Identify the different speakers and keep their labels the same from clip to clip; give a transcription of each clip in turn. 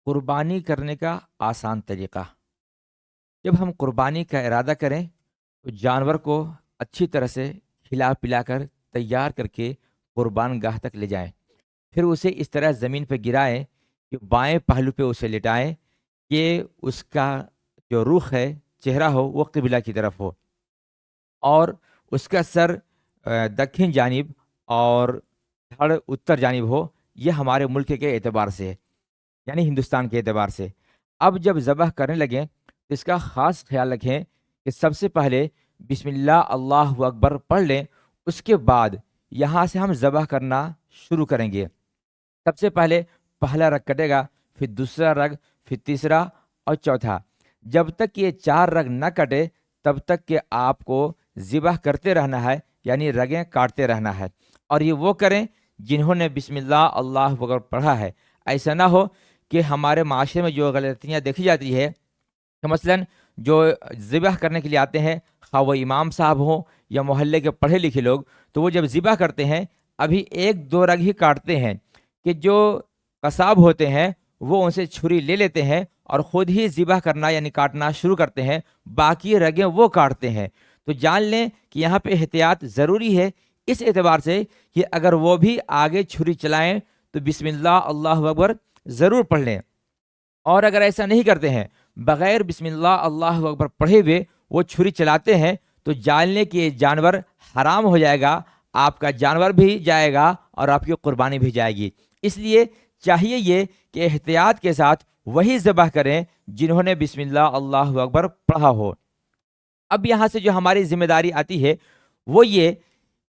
Speaker 1: قربانی کرنے کا آسان طریقہ۔ جب ہم قربانی کا ارادہ کریں تو جانور کو اچھی طرح سے کھلا پلا کر تیار کر کے قربان گاہ تک لے جائیں، پھر اسے اس طرح زمین پہ گرائیں کہ بائیں پہلو پہ اسے لٹائیں کہ اس کا جو رخ ہے، چہرہ ہو، وہ قبلہ کی طرف ہو، اور اس کا سر دکن جانب اور دھڑ اتر جانب ہو۔ یہ ہمارے ملک کے اعتبار سے ہے، یعنی ہندوستان کے اعتبار سے۔ اب جب ذبح کرنے لگیں تو اس کا خاص خیال رکھیں کہ سب سے پہلے بسم اللہ اللہ اکبر پڑھ لیں، اس کے بعد یہاں سے ہم ذبح کرنا شروع کریں گے۔ سب سے پہلے پہلا رگ کٹے گا، پھر دوسرا رگ، پھر تیسرا اور چوتھا۔ جب تک یہ 4 رگ نہ کٹے تب تک کہ آپ کو ذبح کرتے رہنا ہے، یعنی رگیں کاٹتے رہنا ہے، اور یہ وہ کریں جنہوں نے بسم اللہ اللہ اکبر پڑھا ہے۔ ایسا نہ ہو کہ ہمارے معاشرے میں جو غلطیاں دیکھی جاتی ہے کہ مثلاً جو ذبح کرنے کے لیے آتے ہیں، خواہ وہ امام صاحب ہوں یا محلے کے پڑھے لکھے لوگ، تو وہ جب ذبح کرتے ہیں ابھی 1-2 رگ ہی کاٹتے ہیں کہ جو قصاب ہوتے ہیں وہ ان سے چھری لے لیتے ہیں اور خود ہی ذبح کرنا یعنی کاٹنا شروع کرتے ہیں، باقی رگیں وہ کاٹتے ہیں۔ تو جان لیں کہ یہاں پہ احتیاط ضروری ہے، اس اعتبار سے کہ اگر وہ بھی آگے چھری چلائیں تو بسم اللہ اللہ اکبر ضرور پڑھ لیں، اور اگر ایسا نہیں کرتے ہیں، بغیر بسم اللہ اللہ اکبر پڑھے ہوئے وہ چھری چلاتے ہیں، تو جان لیں کہ یہ جانور حرام ہو جائے گا، آپ کا جانور بھی جائے گا اور آپ کی قربانی بھی جائے گی۔ اس لیے چاہیے یہ کہ احتیاط کے ساتھ وہی ذبح کریں جنہوں نے بسم اللہ اللہ اکبر پڑھا ہو۔ اب یہاں سے جو ہماری ذمہ داری آتی ہے وہ یہ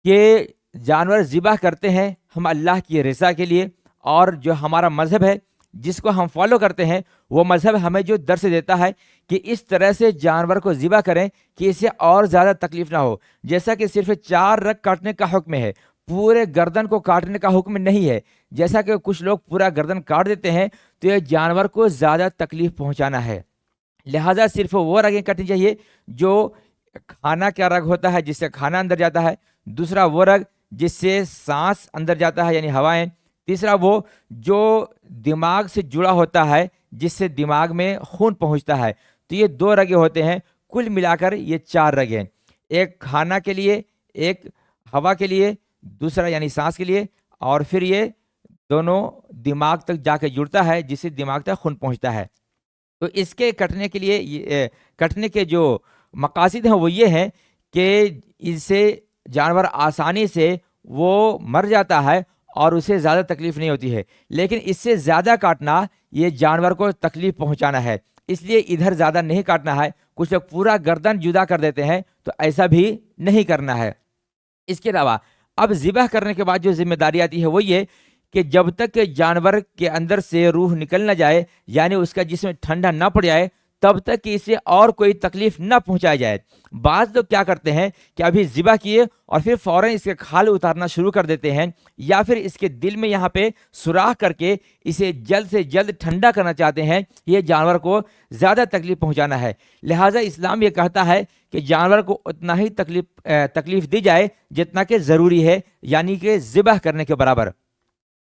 Speaker 1: کہ جانور ذبح کرتے ہیں ہم اللہ کی رضا کے لیے، اور جو ہمارا مذہب ہے جس کو ہم فالو کرتے ہیں وہ مذہب ہمیں جو درس دیتا ہے کہ اس طرح سے جانور کو ذبح کریں کہ اسے اور زیادہ تکلیف نہ ہو۔ جیسا کہ صرف 4 رگ کاٹنے کا حکم ہے، پورے گردن کو کاٹنے کا حکم نہیں ہے۔ جیسا کہ کچھ لوگ پورا گردن کاٹ دیتے ہیں تو یہ جانور کو زیادہ تکلیف پہنچانا ہے، لہٰذا صرف وہ رگیں کٹنی چاہیے جو کھانا کا رگ ہوتا ہے جس سے کھانا اندر جاتا ہے، دوسرا وہ رگ جس سے سانس اندر جاتا ہے یعنی ہوائیں، تیسرا وہ جو دماغ سے جڑا ہوتا ہے جس سے دماغ میں خون پہنچتا ہے۔ تو یہ 2 رگیں ہوتے ہیں، کل ملا کر یہ 4 رگیں، ایک کھانا کے لیے، ایک ہوا کے لیے، دوسرا یعنی سانس کے لیے، اور پھر یہ دونوں دماغ تک جا کے جڑتا ہے جس سے دماغ تک خون پہنچتا ہے۔ تو اس کے کٹنے کے لیے کٹنے کے جو مقاصد ہیں وہ یہ ہیں کہ اس سے جانور آسانی سے وہ مر جاتا ہے اور اسے زیادہ تکلیف نہیں ہوتی ہے، لیکن اس سے زیادہ کاٹنا یہ جانور کو تکلیف پہنچانا ہے، اس لیے ادھر زیادہ نہیں کاٹنا ہے۔ کچھ لوگ پورا گردن جدا کر دیتے ہیں، تو ایسا بھی نہیں کرنا ہے۔ اس کے علاوہ اب ذبح کرنے کے بعد جو ذمہ داری آتی ہے وہ یہ کہ جب تک کہ جانور کے اندر سے روح نکل نہ جائے، یعنی اس کا جسم ٹھنڈا نہ پڑ جائے، تب تک کہ اسے اور کوئی تکلیف نہ پہنچائی جائے۔ بعض لوگ کیا کرتے ہیں کہ ابھی ذبح کیے اور پھر فوراً اس کے کھال اتارنا شروع کر دیتے ہیں، یا پھر اس کے دل میں یہاں پہ سوراخ کر کے اسے جلد سے جلد ٹھنڈا کرنا چاہتے ہیں۔ یہ جانور کو زیادہ تکلیف پہنچانا ہے، لہٰذا اسلام یہ کہتا ہے کہ جانور کو اتنا ہی تکلیف دی جائے جتنا کہ ضروری ہے، یعنی کہ ذبح کرنے کے برابر۔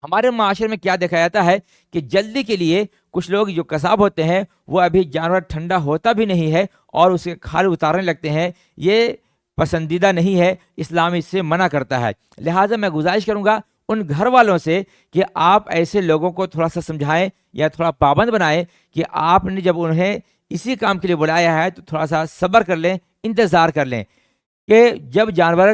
Speaker 1: ہمارے معاشرے میں کیا دیکھا جاتا ہے کہ جلدی کے لیے کچھ لوگ جو قصاب ہوتے ہیں وہ ابھی جانور ٹھنڈا ہوتا بھی نہیں ہے اور اسے کھال اتارنے لگتے ہیں۔ یہ پسندیدہ نہیں ہے، اسلام اس سے منع کرتا ہے۔ لہٰذا میں گزارش کروں گا ان گھر والوں سے کہ آپ ایسے لوگوں کو تھوڑا سا سمجھائیں یا تھوڑا پابند بنائیں کہ آپ نے جب انہیں اسی کام کے لیے بلایا ہے تو تھوڑا سا صبر کر لیں، انتظار کر لیں کہ جب جانور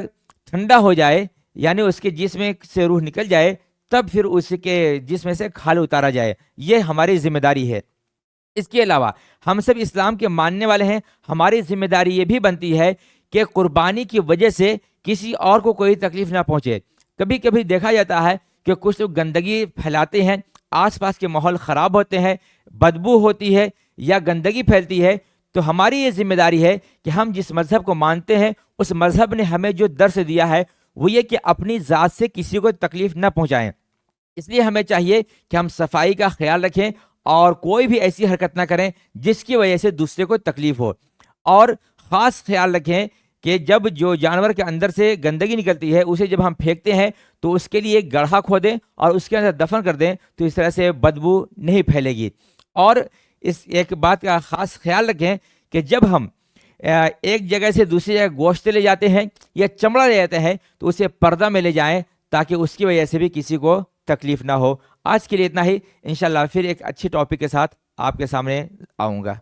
Speaker 1: ٹھنڈا ہو جائے، یعنی اس کے جسم سے روح نکل جائے، تب پھر اس کے جسم سے کھال اتارا جائے۔ یہ ہماری ذمہ داری ہے۔ اس کے علاوہ ہم سب اسلام کے ماننے والے ہیں، ہماری ذمہ داری یہ بھی بنتی ہے کہ قربانی کی وجہ سے کسی اور کو کوئی تکلیف نہ پہنچے۔ کبھی کبھی دیکھا جاتا ہے کہ کچھ لوگ گندگی پھیلاتے ہیں، آس پاس کے ماحول خراب ہوتے ہیں، بدبو ہوتی ہے یا گندگی پھیلتی ہے، تو ہماری یہ ذمہ داری ہے کہ ہم جس مذہب کو مانتے ہیں اس مذہب نے ہمیں جو درس دیا ہے وہ یہ کہ اپنی ذات سے کسی کو تکلیف نہ پہنچائیں۔ اس لیے ہمیں چاہیے کہ ہم صفائی کا خیال رکھیں اور کوئی بھی ایسی حرکت نہ کریں جس کی وجہ سے دوسرے کو تکلیف ہو، اور خاص خیال رکھیں کہ جب جو جانور کے اندر سے گندگی نکلتی ہے اسے جب ہم پھینکتے ہیں تو اس کے لیے ایک گڑھا کھودیں اور اس کے اندر دفن کر دیں، تو اس طرح سے بدبو نہیں پھیلے گی۔ اور اس ایک بات کا خاص خیال رکھیں کہ جب ہم ایک جگہ سے دوسری جگہ گوشت لے جاتے ہیں یا چمڑا لے جاتے ہیں تو اسے پردہ میں لے جائیں تاکہ اس کی وجہ سے بھی کسی کو تکلیف نہ ہو۔ آج کے لیے اتنا ہی، انشاءاللہ پھر ایک اچھی ٹاپک کے ساتھ آپ کے سامنے آؤں گا۔